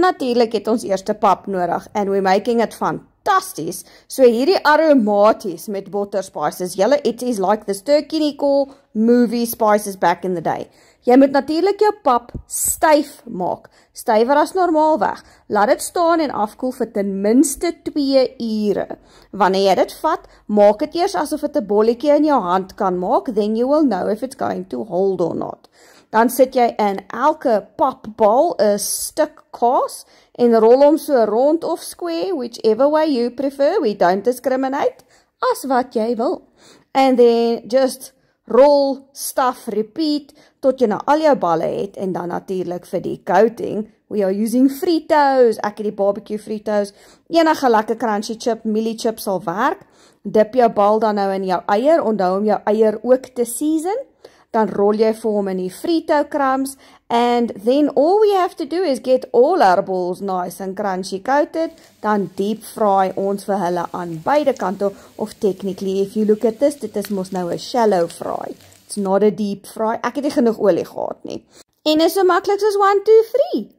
natuurlijk het ons eerste pap nodig and we're making it fantasties. So hierdie aromaties met butter spices. Julle, it is like this Turkey Nicole movie spices back in the day. Jy moet natuurlijk jou pap styf maak. Stywer as normaalweg. Laat dit staan en afkoel vir ten minste 2 ure. Wanneer jy dit vat, maak dit eers asof dit 'n bolletjie in jou hand kan maak, then you will know if it's going to hold or not. Dan sit jy in elke papbal 'n stuk kaas en rol hom so rond of square, whichever way you prefer, we don't discriminate, as wat jy wil. And then just roll, stuff, repeat, tot jy nou al jou balle het, en dan natuurlijk vir die coating, we are using Fritos, ek het die barbecue Fritos, enige lekker crunchy chip, mealie chip sal werk, dip jou bal dan nou in jou eier, onthou om jou eier ook te season, dan rol jy vir hom in die Frito crumbs, and then all we have to do is get all our balls nice and crunchy coated, dan deep fry ons vir hulle aan beide kante, of technically, if you look at this, dit is mos nou 'n shallow fry, it's not a deep fry, ek het nie genoeg olie gehad nie, en is so maklik soos 1, 2, 3,